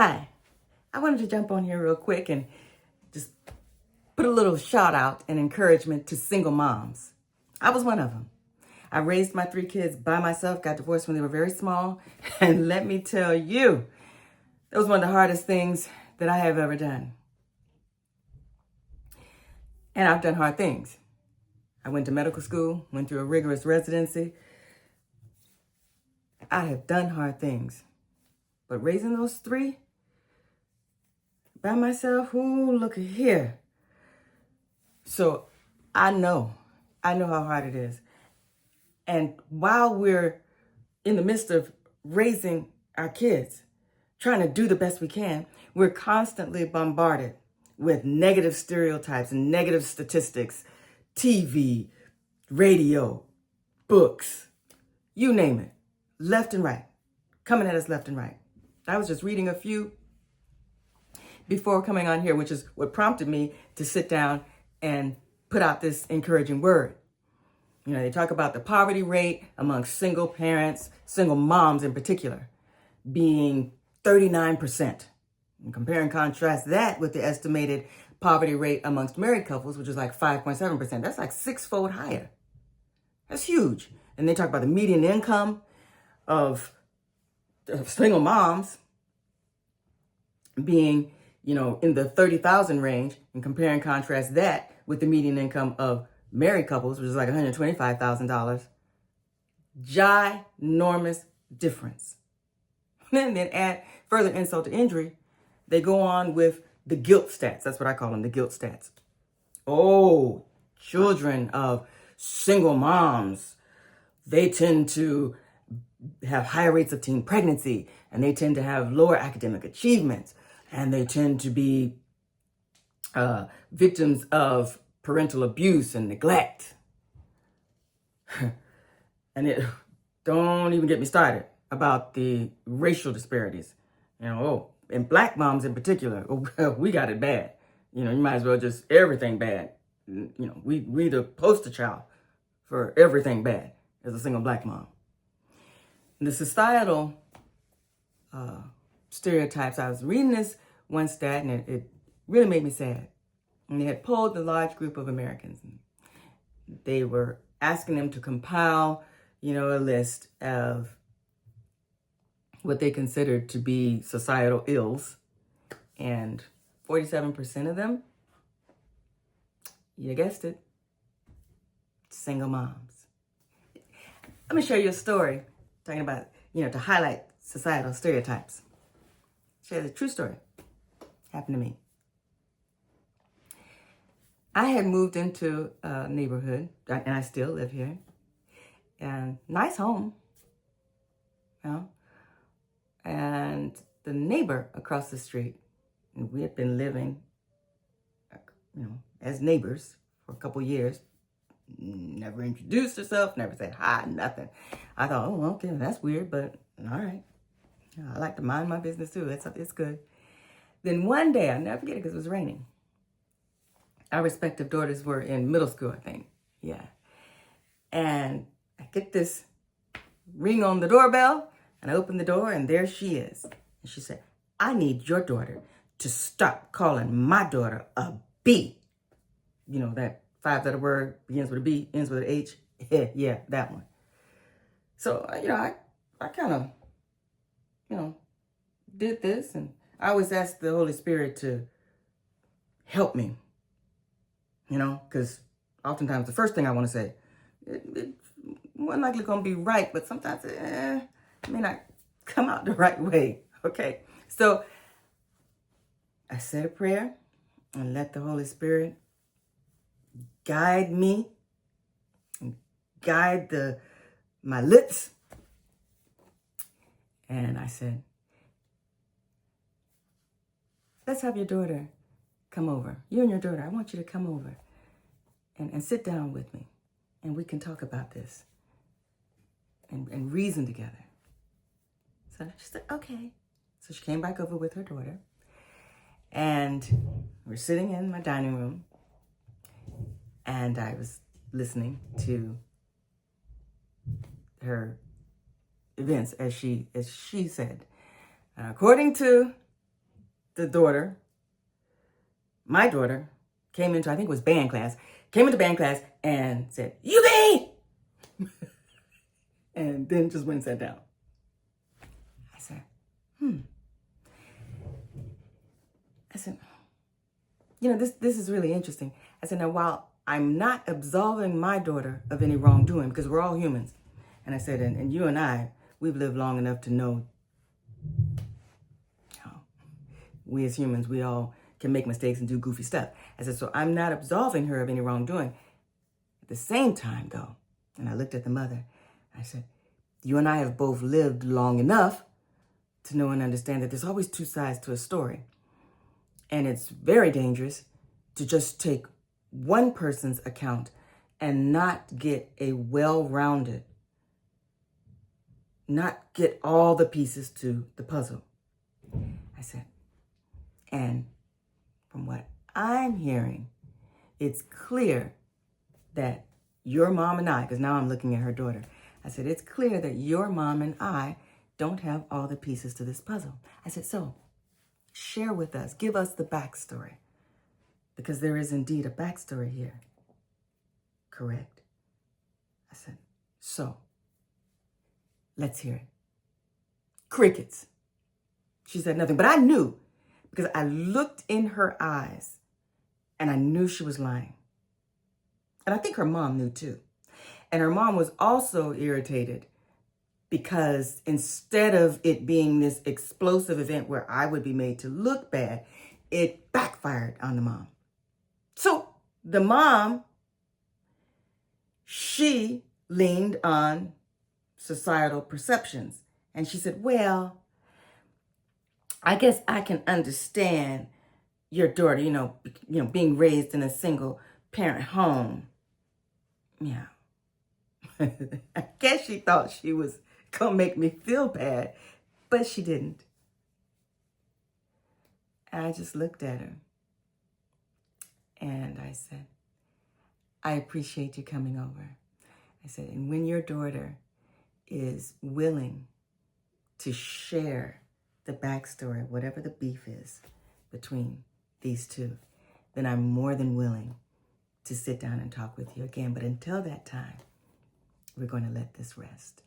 Hi, I wanted to jump on here real quick and just put a little shout out and encouragement to single moms. I was one of them. I raised my 3 kids by myself, got divorced when they were very small, and let me tell you, that was one of the hardest things that I have ever done. And I've done hard things. I went to medical school, went through a rigorous residency. I have done hard things. But raising those 3 by myself, ooh, look at here. So I know how hard it is. And while we're in the midst of raising our kids, trying to do the best we can, we're constantly bombarded with negative stereotypes and negative statistics, TV, radio, books, you name it, left and right, coming at us left and right. I was just reading a few before coming on here, which is what prompted me to sit down and put out this encouraging word. You know, they talk about the poverty rate among single parents, single moms in particular, being 39%. And compare and contrast that with the estimated poverty rate amongst married couples, which is like 5.7%. That's like 6-fold higher. That's huge. And they talk about the median income of single moms being, in the 30,000 range, and compare and contrast that with the median income of married couples, which is like $125,000. Ginormous difference. And then add further insult to injury, they go on with the guilt stats. That's what I call them, the guilt stats. Oh, children of single moms, they tend to have higher rates of teen pregnancy, and they tend to have lower academic achievements, and they tend to be victims of parental abuse and neglect. And don't even get me started about the racial disparities. And black moms in particular, we got it bad. You might as well just everything bad. We the poster child for everything bad as a single black mom. And the societal stereotypes, I was reading this one stat and it really made me sad. And they had polled a large group of Americans. They were asking them to compile, a list of what they considered to be societal ills. And 47% of them, you guessed it, single moms. Let me share you a story talking about, to highlight societal stereotypes. Share the true story. Happened to me. I had moved into a neighborhood, and I still live here, and nice home, and the neighbor across the street, and we had been living, as neighbors for a couple years, never introduced herself, never said hi, nothing. I thought, oh, okay, that's weird, but all right. I like to mind my business too. It's good. Then one day, I'll never forget it because it was raining. Our respective daughters were in middle school, I think. Yeah. And I get this ring on the doorbell, and I open the door, and there she is. And she said, I need your daughter to stop calling my daughter a B. That 5-letter word begins with a B, ends with an H. Yeah, that one. So, I kind of, did this, and I always ask the Holy Spirit to help me, because oftentimes the first thing I want to say, it more than likely going to be right, but sometimes it may not come out the right way, okay? So I said a prayer and let the Holy Spirit guide me, and guide my lips, and I said, let's have your daughter come over. You and your daughter, I want you to come over and sit down with me, and we can talk about this and reason together. So she said, okay. So she came back over with her daughter, and we're sitting in my dining room, and I was listening to her events as she said. According to the daughter, my daughter, came into, I think it was band class, came into band class and said, "You be!" And then just went and sat down. I said, I said, this is really interesting. I said, now, while I'm not absolving my daughter of any wrongdoing, because we're all humans, and I said, and you and I, we've lived long enough to know, we as humans, we all can make mistakes and do goofy stuff. I said, so I'm not absolving her of any wrongdoing. At the same time, though, and I looked at the mother, I said, you and I have both lived long enough to know and understand that there's always two sides to a story. And it's very dangerous to just take one person's account and not get a well-rounded, not get all the pieces to the puzzle. I said, and from what I'm hearing, it's clear that your mom and I, because now I'm looking at her daughter, I said, it's clear that your mom and I don't have all the pieces to this puzzle. I said, so share with us, give us the backstory, because there is indeed a backstory here. Correct? I said, so let's hear it. Crickets. She said nothing, but I knew, because I looked in her eyes and I knew she was lying. And I think her mom knew too. And her mom was also irritated because instead of it being this explosive event where I would be made to look bad, it backfired on the mom. So the mom, she leaned on societal perceptions. And she said, well, I guess I can understand your daughter, being raised in a single parent home. Yeah. I guess she thought she was going to make me feel bad, but she didn't. And I just looked at her and I said, I appreciate you coming over. I said, and when your daughter is willing to share the backstory, whatever the beef is between these two, then I'm more than willing to sit down and talk with you again. But until that time, we're going to let this rest.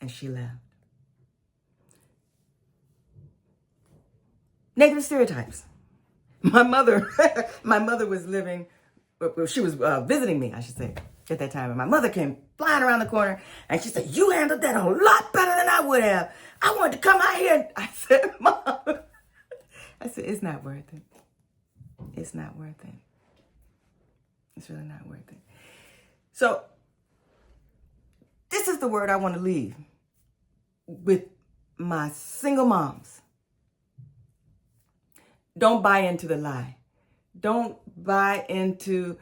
And she left. Negative stereotypes. My mother was living, she was visiting me, I should say, at that time. And my mother came flying around the corner and she said, you handled that a lot better than I would have. I wanted to come out here. And I said, Mom, I said, it's not worth it. It's not worth it. It's really not worth it. So this is the word I want to leave with my single moms. Don't buy into the lie. Don't buy into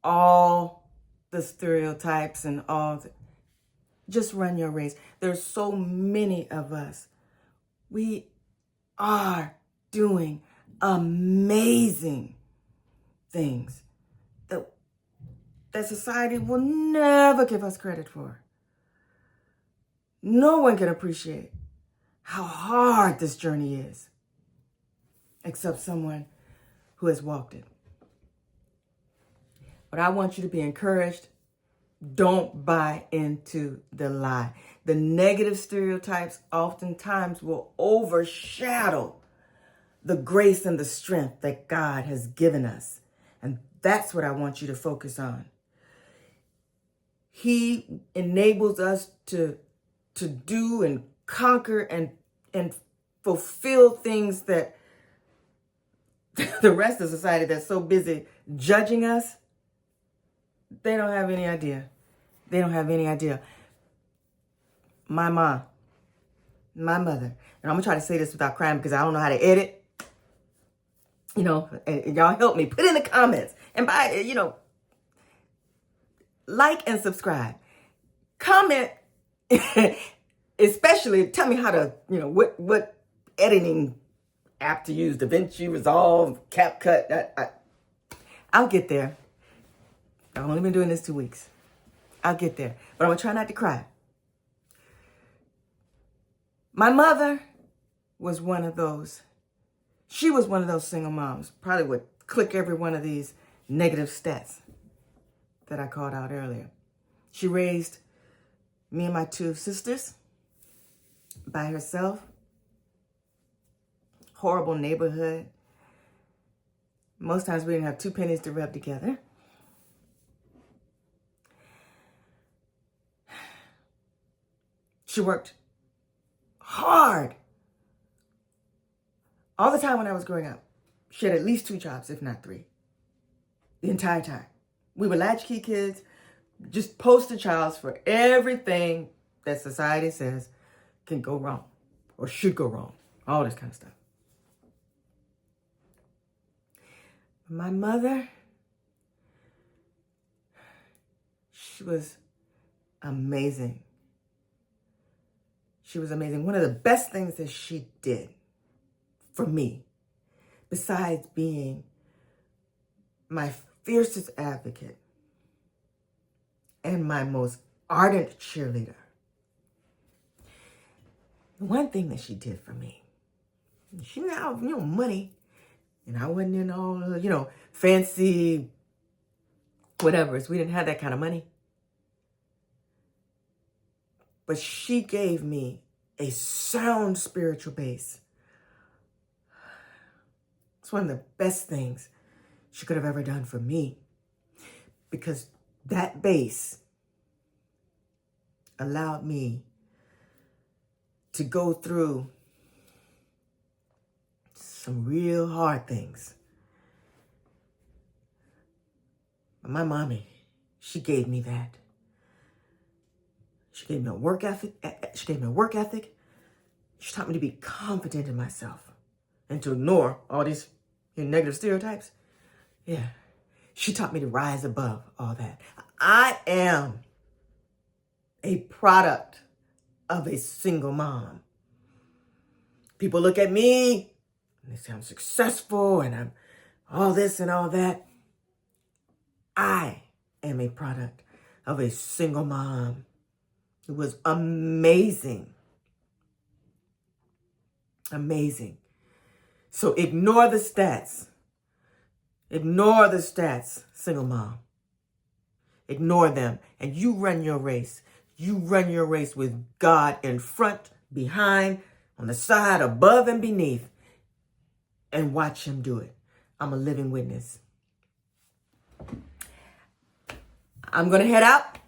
all the stereotypes and just run your race. There's so many of us. We are doing amazing things that society will never give us credit for. No one can appreciate how hard this journey is, except someone who has walked it. But I want you to be encouraged. Don't buy into the lie. The negative stereotypes oftentimes will overshadow the grace and the strength that God has given us. And that's what I want you to focus on. He enables us to do and conquer and fulfill things that the rest of society that's so busy judging us, they don't have any idea. They don't have any idea. My mom, my mother, and I'm going to try to say this without crying because I don't know how to edit. And y'all help me. Put in the comments. And like and subscribe. Comment, especially tell me how to, what editing app to use, DaVinci Resolve, CapCut. I'll get there. I've only been doing this 2 weeks. I'll get there. But I'm going to try not to cry. My mother was one of those. She was one of those single moms. Probably would click every one of these negative stats that I called out earlier. She raised me and my two sisters by herself. Horrible neighborhood. Most times we didn't have 2 pennies to rub together. She worked hard. All the time when I was growing up, she had at least 2 jobs, if not 3. The entire time. We were latchkey kids, just poster childs for everything that society says can go wrong or should go wrong. All this kind of stuff. My mother, she was amazing. She was amazing. One of the best things that she did for me, besides being my fiercest advocate and my most ardent cheerleader, the one thing that she did for me, she didn't have, money, and I wasn't in all, fancy whatevers. We didn't have that kind of money. But she gave me a sound spiritual base. It's one of the best things she could have ever done for me, because that base allowed me to go through some real hard things. But my mommy, she gave me that. She gave me a work ethic. She taught me to be confident in myself and to ignore all these negative stereotypes. Yeah. She taught me to rise above all that. I am a product of a single mom. People look at me and they say I'm successful and I'm all this and all that. I am a product of a single mom. It was amazing. Amazing. So ignore the stats. Ignore the stats, single mom. Ignore them. And you run your race. You run your race with God in front, behind, on the side, above, and beneath. And watch him do it. I'm a living witness. I'm going to head out.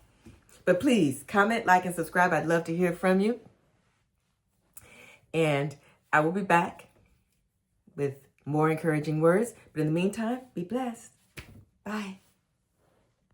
But please comment, like, and subscribe. I'd love to hear from you. And I will be back with more encouraging words. But in the meantime, be blessed. Bye.